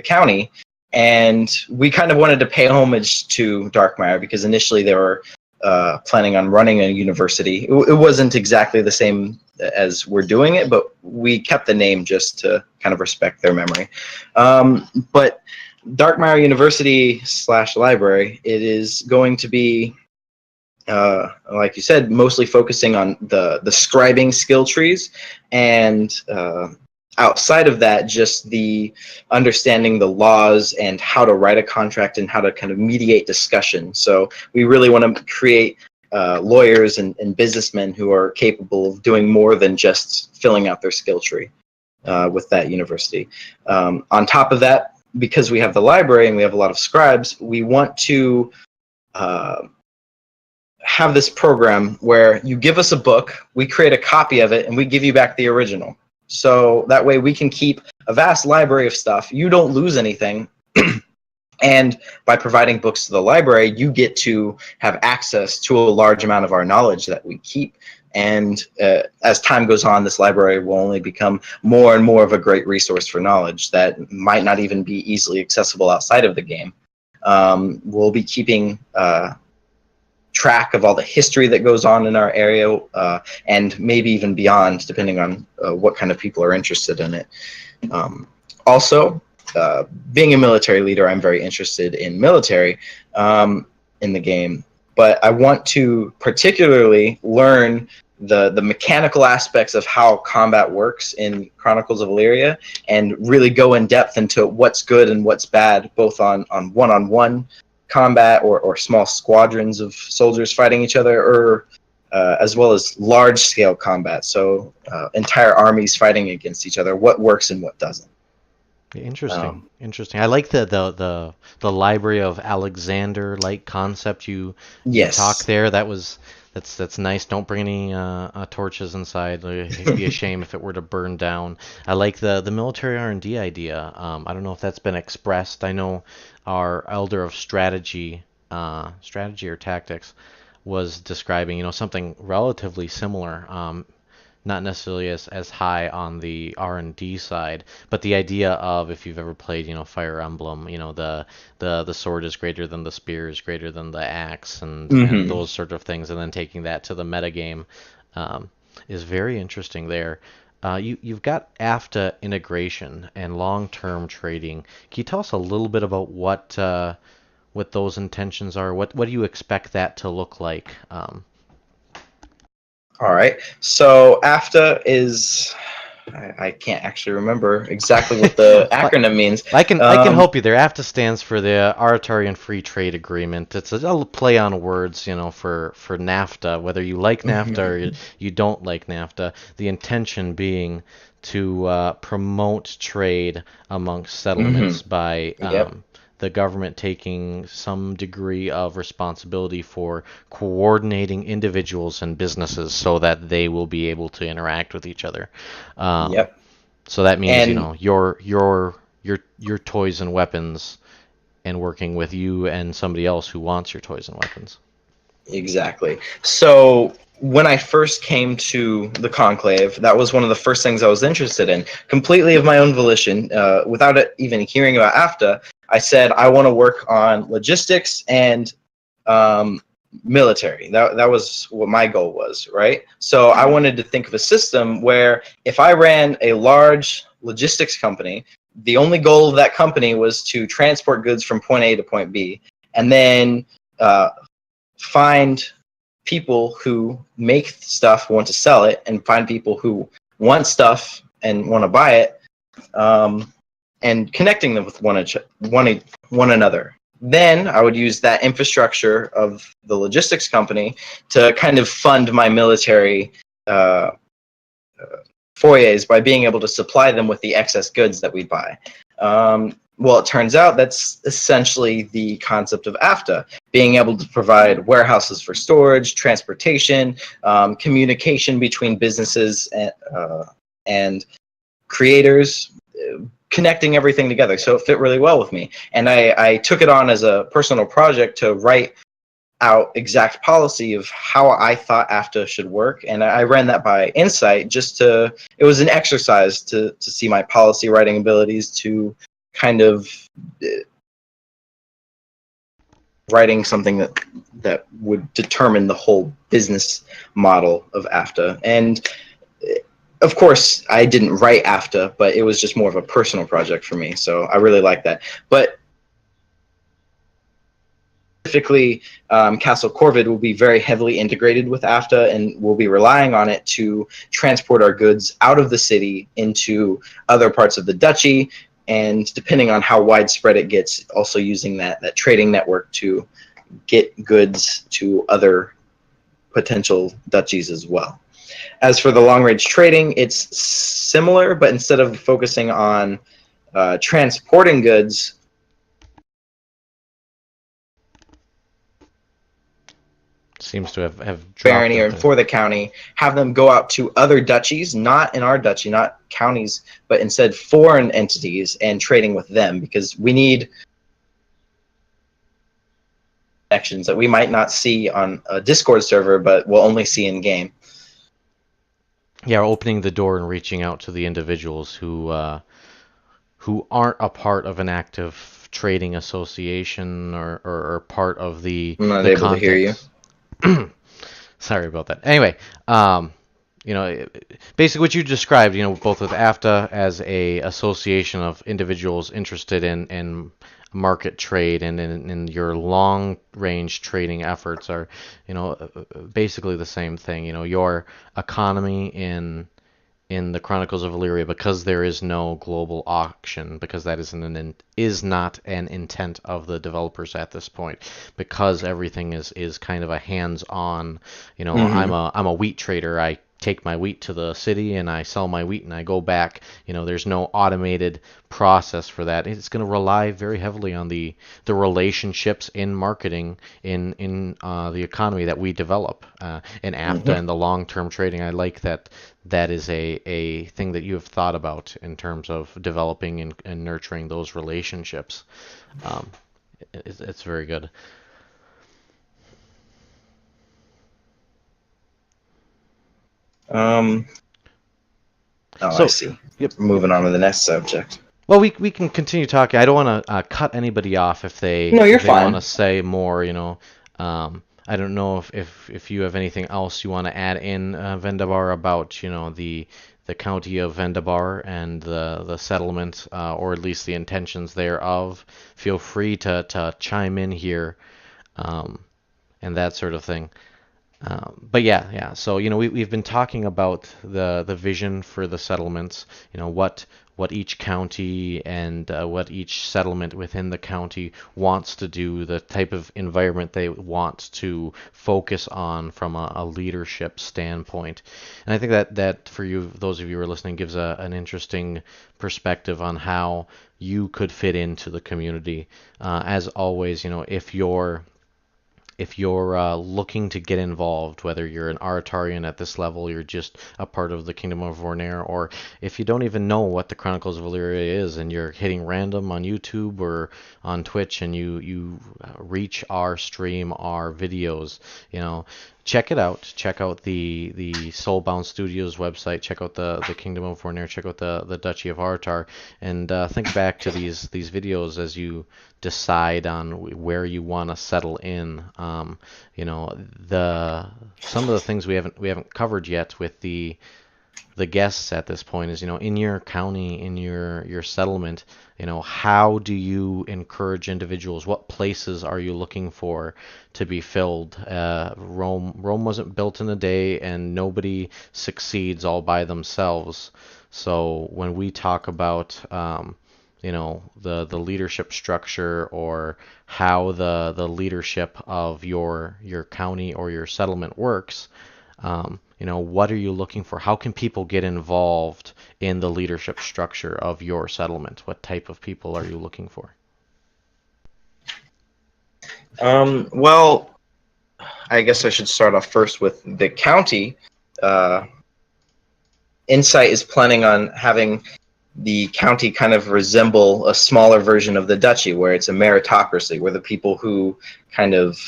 county, and we kind of wanted to pay homage to Darkmire because initially they were planning on running a university. It wasn't exactly the same as we're doing it, but we kept the name just to kind of respect their memory. But Darkmire University / library, it is going to be like you said, mostly focusing on the scribing skill trees, and outside of that, just the understanding the laws and how to write a contract and how to kind of mediate discussion. So we really want to create lawyers and businessmen who are capable of doing more than just filling out their skill tree with that university. On top of that, because we have the library and we have a lot of scribes, we want to have this program where you give us a book, we create a copy of it, and we give you back the original. So that way we can keep a vast library of stuff. You don't lose anything. And by providing books to the library, you get to have access to a large amount of our knowledge that we keep. And as time goes on, this library will only become more and more of a great resource for knowledge that might not even be easily accessible outside of the game. We'll be keeping track of all the history that goes on in our area, and maybe even beyond, depending on what kind of people are interested in it. Also, being a military leader, I'm very interested in military in the game, but I want to particularly learn the mechanical aspects of how combat works in Chronicles of Elyria, and really go in depth into what's good and what's bad, both on one-on-one combat or small squadrons of soldiers fighting each other, or as well as large-scale combat, so entire armies fighting against each other, what works and what doesn't. Interesting. Interesting. I like the Library of Alexander like concept you Yes. talk there. That's nice. Don't bring any torches inside. It'd be a shame if it were to burn down. I like the military R&D idea. I don't know if that's been expressed. I know our elder of strategy or tactics was describing, something relatively similar. Not necessarily as high on the R&D side, but the idea of, if you've ever played, Fire Emblem, the sword is greater than the spear is greater than the axe, and those sort of things, and then taking that to the metagame is very interesting there. You've got AFTA integration and long-term trading. Can you tell us a little bit about what those intentions are? What do you expect that to look like? All right. So AFTA is, I can't actually remember exactly what the acronym means. I can help you there. AFTA stands for the Aratarian Free Trade Agreement. It's a play on words, for NAFTA. Whether you like NAFTA or you don't like NAFTA, the intention being to promote trade amongst settlements by the government taking some degree of responsibility for coordinating individuals and businesses so that they will be able to interact with each other. So that means, your toys and weapons, and working with you and somebody else who wants your toys and weapons. Exactly. So when I first came to the Conclave, that was one of the first things I was interested in, completely of my own volition, without even hearing about AFTA. I said I want to work on logistics and military. That was what my goal was, right? So I wanted to think of a system where if I ran a large logistics company, the only goal of that company was to transport goods from point A to point B, and then find people who make stuff, want to sell it, and find people who want stuff and want to buy it, and connecting them with one another. Then I would use that infrastructure of the logistics company to kind of fund my military foyers by being able to supply them with the excess goods that we buy. Well, it turns out that's essentially the concept of AFTA, being able to provide warehouses for storage, transportation, communication between businesses and creators, connecting everything together. So it fit really well with me. And I took it on as a personal project to write out exact policy of how I thought AFTA should work. And I ran that by Insight it was an exercise to see my policy writing abilities, to kind of writing something that would determine the whole business model of AFTA. And of course, I didn't write AFTA, but it was just more of a personal project for me. So I really like that. But specifically, Castle Corvid will be very heavily integrated with AFTA, and we'll be relying on it to transport our goods out of the city into other parts of the duchy, and depending on how widespread it gets, also using that trading network to get goods to other potential duchies as well. As for the long-range trading, it's similar, but instead of focusing on transporting goods, Seems to have dropped barony or out there. for the county, have them go out to other duchies, not in our duchy, not counties, but instead foreign entities, and trading with them, because we need connections that we might not see on a Discord server, but we'll only see in game. Yeah, opening the door and reaching out to the individuals who aren't a part of an active trading association or part of the I'm not the able to hear you. Sorry about that. Anyway, basically what you described, both with AFTA as a association of individuals interested in market trade and in your long range trading efforts are, basically the same thing. Your economy in the Chronicles of Elyria, because there is no global auction, because that is not an intent of the developers at this point, because everything is kind of a hands-on. I'm a wheat trader. I take my wheat to the city and I sell my wheat and I go back. There's no automated process for that. It's going to rely very heavily on the relationships in marketing in the economy that we develop in AFTA and the long-term trading. I like that is a thing that you have thought about in terms of developing and nurturing those relationships. It's very good. I see. Yep. Moving on to the next subject. Well, we can continue talking. I don't want to cut anybody off if they No, you're if they fine. want to say more. I don't know if you have anything else you want to add in, Vendivar, about the county of Vendivar and the settlement, or at least the intentions thereof. Feel free to chime in here, and that sort of thing. But yeah. So we've been talking about the vision for the settlements. What each county and what each settlement within the county wants to do, the type of environment they want to focus on from a leadership standpoint. And I think that for you, those of you who are listening, gives an interesting perspective on how you could fit into the community. As always, if you're looking to get involved, whether you're an Aratarian at this level, you're just a part of the Kingdom of Vornair, or if you don't even know what the Chronicles of Elyria is and you're hitting random on YouTube or on Twitch and you reach our stream, our videos, check it out. Check out the Soulbound Studios website. Check out the Kingdom of Vornair. Check out the Duchy of Aratar, and think back to these videos as you decide on where you want to settle in. Some of the things we haven't covered yet with the guests at this point is, in your county, in your settlement, how do you encourage individuals? What places are you looking for to be filled? Rome wasn't built in a day, and nobody succeeds all by themselves. So when we talk about the leadership structure, or how the leadership of your county or your settlement works, what are you looking for? How can people get involved in the leadership structure of your settlement? What type of people are you looking for? Well, I guess I should start off first with the county. Insight is planning on having the county kind of resemble a smaller version of the duchy, where it's a meritocracy, where the people who kind of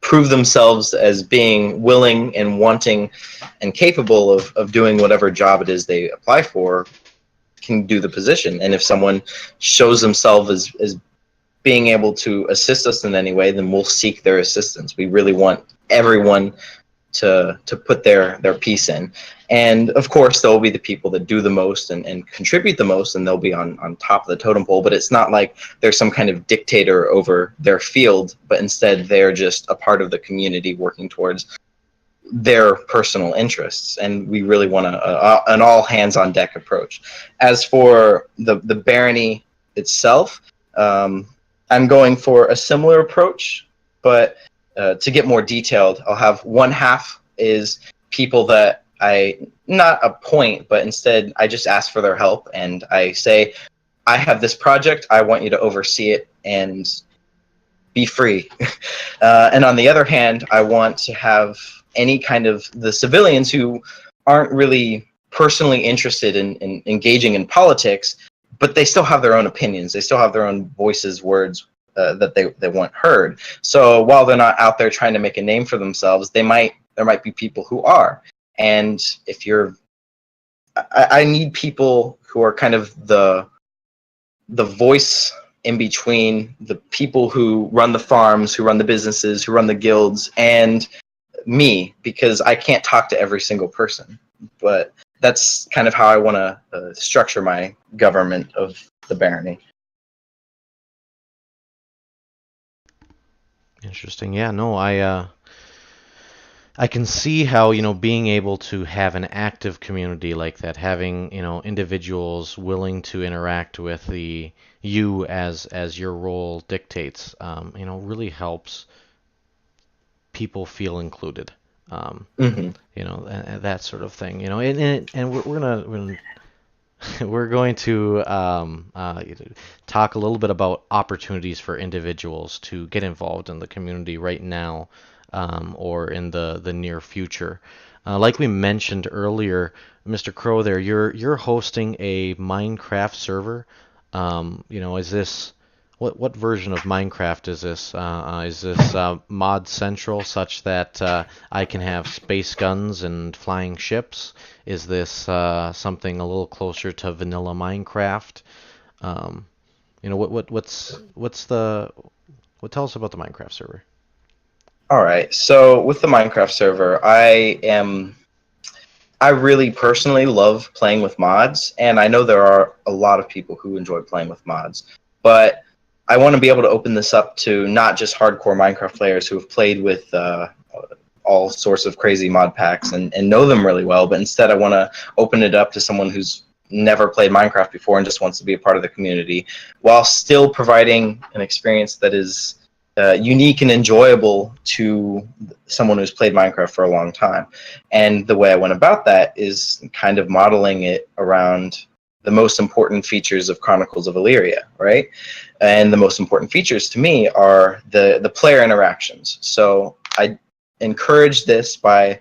prove themselves as being willing and wanting and capable of doing whatever job it is they apply for can do the position. And if someone shows themselves as being able to assist us in any way, then we'll seek their assistance. We really want everyone to put their piece in. And of course, there will be the people that do the most and contribute the most, and they'll be on top of the totem pole. But it's not like there's some kind of dictator over their field, but instead they're just a part of the community working towards their personal interests. And we really want an all hands on deck approach. As for the barony itself, I'm going for a similar approach, but to get more detailed, I'll have one half is people that I not appoint, but instead I just ask for their help, and I say, I have this project, I want you to oversee it and be free. And on the other hand, I want to have any kind of the civilians who aren't really personally interested in engaging in politics, but they still have their own opinions, they still have their own voices, words that they want heard. So while they're not out there trying to make a name for themselves, there might be people who are. And if I need people who are kind of the voice in between the people who run the farms, who run the businesses, who run the guilds, and me, because I can't talk to every single person. But that's kind of how I want to structure my government of the barony. Interesting. Yeah, no, I can see how, being able to have an active community like that, having, individuals willing to interact with you as your role dictates, really helps people feel included. That sort of thing, and we're going to talk a little bit about opportunities for individuals to get involved in the community right now, or in the near future. Like we mentioned earlier, Mr. Crow, there, you're hosting a Minecraft server. Is this what version of Minecraft is this? Is this mod central, such that I can have space guns and flying ships? Is this something a little closer to vanilla Minecraft? Tell us about the Minecraft server. All right. So with the Minecraft server, I really personally love playing with mods, and I know there are a lot of people who enjoy playing with mods, but I want to be able to open this up to not just hardcore Minecraft players who have played with all sorts of crazy mod packs and know them really well, but instead I want to open it up to someone who's never played Minecraft before and just wants to be a part of the community, while still providing an experience that is unique and enjoyable to someone who's played Minecraft for a long time. And the way I went about that is kind of modeling it around the most important features of Chronicles of Elyria, right? And the most important features to me are the player interactions. So I encourage this by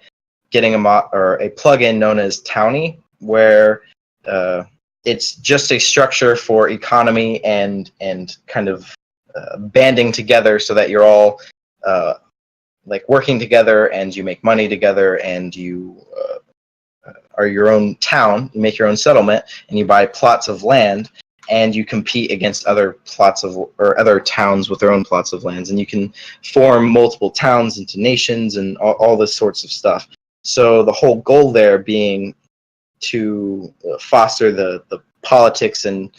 getting a plugin known as Townie, where it's just a structure for economy and kind of banding together so that you're all like working together and you make money together and you are your own town, you make your own settlement, and you buy plots of land, and you compete against other other towns with their own plots of lands, and you can form multiple towns into nations and all this sorts of stuff. So the whole goal there being to foster the politics and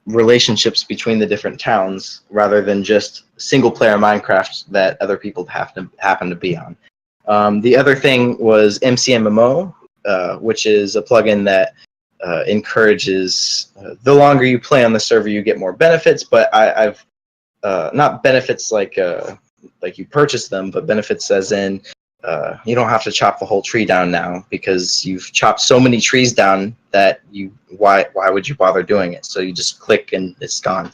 relationships between the different towns, rather than just single player Minecraft that other people happen to be on. The other thing was MCMMO, which is a plugin that encourages the longer you play on the server, you get more benefits. But I've not benefits like you purchase them, but benefits as in you don't have to chop the whole tree down now, because you've chopped so many trees down that why would you bother doing it? So you just click and it's gone.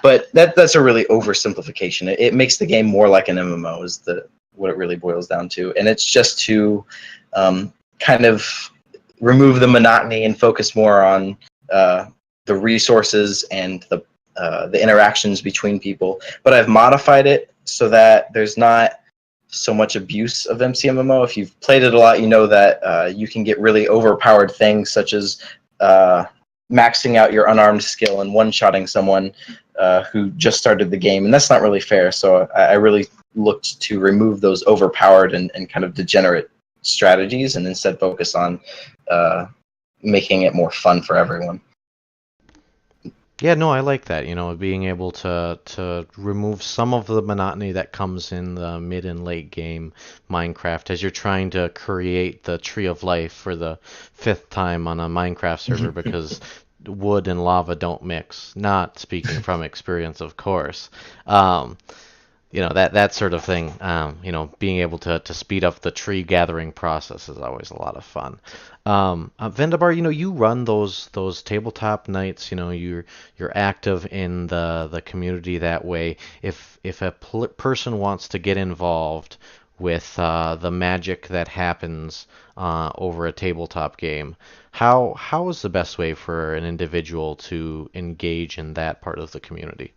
But that's a really oversimplification. It makes the game more like an MMO is what it really boils down to, and it's just to kind of remove the monotony and focus more on the resources and the interactions between people. But I've modified it so that there's not so much abuse of MCMMO. If you've played it a lot, you know that you can get really overpowered things, such as maxing out your unarmed skill and one-shotting someone who just started the game, and that's not really fair. So I really looked to remove those overpowered and kind of degenerate strategies, and instead focus on making it more fun for everyone. Yeah, no, I like that. Being able to remove some of the monotony that comes in the mid and late game Minecraft as you're trying to create the tree of life for the fifth time on a Minecraft server because wood and lava don't mix. Not speaking from experience, of course. That sort of thing. Being able to speed up the tree gathering process is always a lot of fun. Vendivar, you run those tabletop nights. You're active in the community that way. If a person wants to get involved with the magic that happens over a tabletop game, how is the best way for an individual to engage in that part of the community?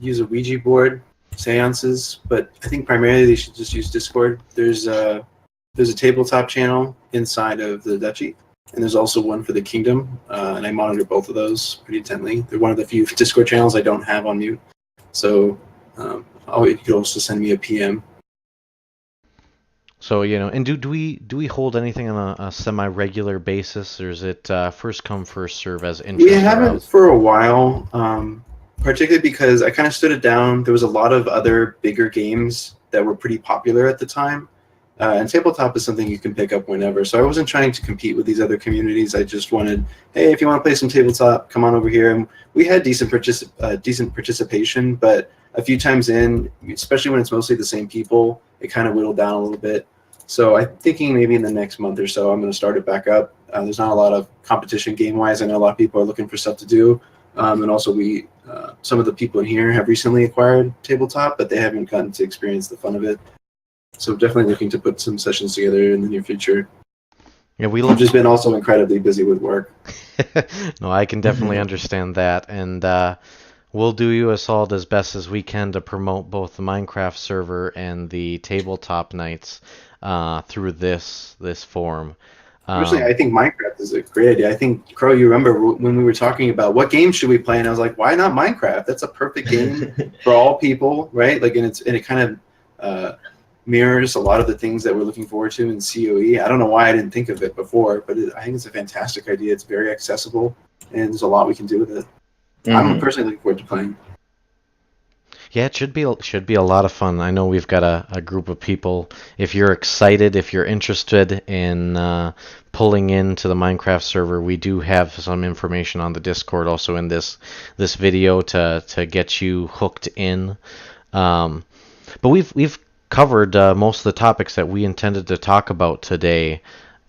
Use a Ouija board, seances, but I think primarily they should just use Discord. There's a tabletop channel inside of the duchy, and there's also one for the kingdom, and I monitor both of those pretty intently. They're one of the few Discord channels I don't have on mute, so you could also send me a PM. So and do we hold anything on a semi-regular basis, or is it first come first serve as interest? We haven't for a while. Particularly because I kind of stood it down. There was a lot of other bigger games that were pretty popular at the time. And tabletop is something you can pick up whenever. So I wasn't trying to compete with these other communities. I just wanted, hey, if you want to play some tabletop, come on over here. And we had decent participation, but a few times in, especially when it's mostly the same people, it kind of whittled down a little bit. So I'm thinking maybe in the next month or so, I'm going to start it back up. There's not a lot of competition game-wise. I know a lot of people are looking for stuff to do. And also some of the people in here have recently acquired tabletop, but they haven't gotten to experience the fun of it. So definitely looking to put some sessions together in the near future. Yeah, I've just been also incredibly busy with work. No, I can definitely understand that, and we'll do you a solid as best as we can to promote both the Minecraft server and the tabletop nights through this forum. Personally, I think Minecraft is a great idea. I think, Crow, you remember when we were talking about what game should we play, and I was like, why not Minecraft? That's a perfect game for all people, right? Like, and it kind of mirrors a lot of the things that we're looking forward to in COE. I don't know why I didn't think of it before, but I think it's a fantastic idea. It's very accessible, and there's a lot we can do with it. Mm-hmm. I'm personally looking forward to playing. Yeah, it should be a lot of fun. I know we've got a group of people. If you're excited, if you're interested in pulling into the Minecraft server, we do have some information on the Discord, also in this video to get you hooked in. But we've covered most of the topics that we intended to talk about today.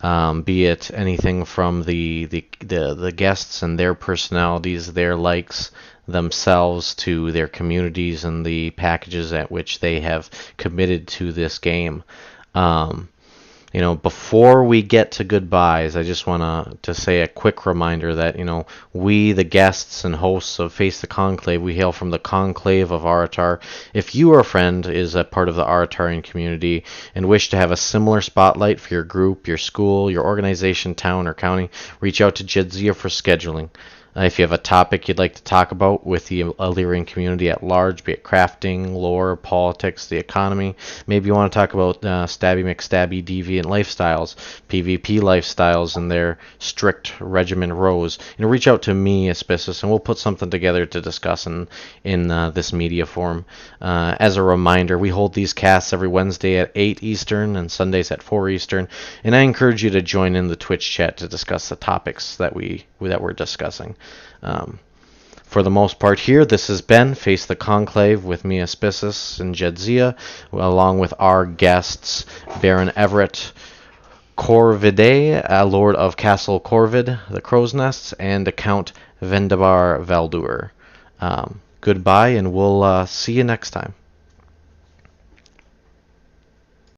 Be it anything from the guests and their personalities, their likes themselves, to their communities and the packages at which they have committed to this game. Before we get to goodbyes, I just want to say a quick reminder that, we, the guests and hosts of Face the Conclave, we hail from the Conclave of Aratar. If you or a friend is a part of the Aratarian community and wish to have a similar spotlight for your group, your school, your organization, town, or county, reach out to Jedzia for scheduling. If you have a topic you'd like to talk about with the Elyrian community at large, be it crafting, lore, politics, the economy, maybe you want to talk about stabby McStabby deviant lifestyles, PvP lifestyles, and their strict regimen rows, reach out to me, Aspicis, and we'll put something together to discuss in this media forum. As a reminder, we hold these casts every Wednesday at 8 Eastern and Sundays at 4 Eastern, and I encourage you to join in the Twitch chat to discuss the topics that we're discussing. For the most part here, this has been Face the Conclave with me, Aspicis, and Jedzia, along with our guests, Baron Everett Corviae, Lord of Castle Corvid, the Crow's Nests, and Count Vendivar Valdur. Goodbye, and we'll see you next time.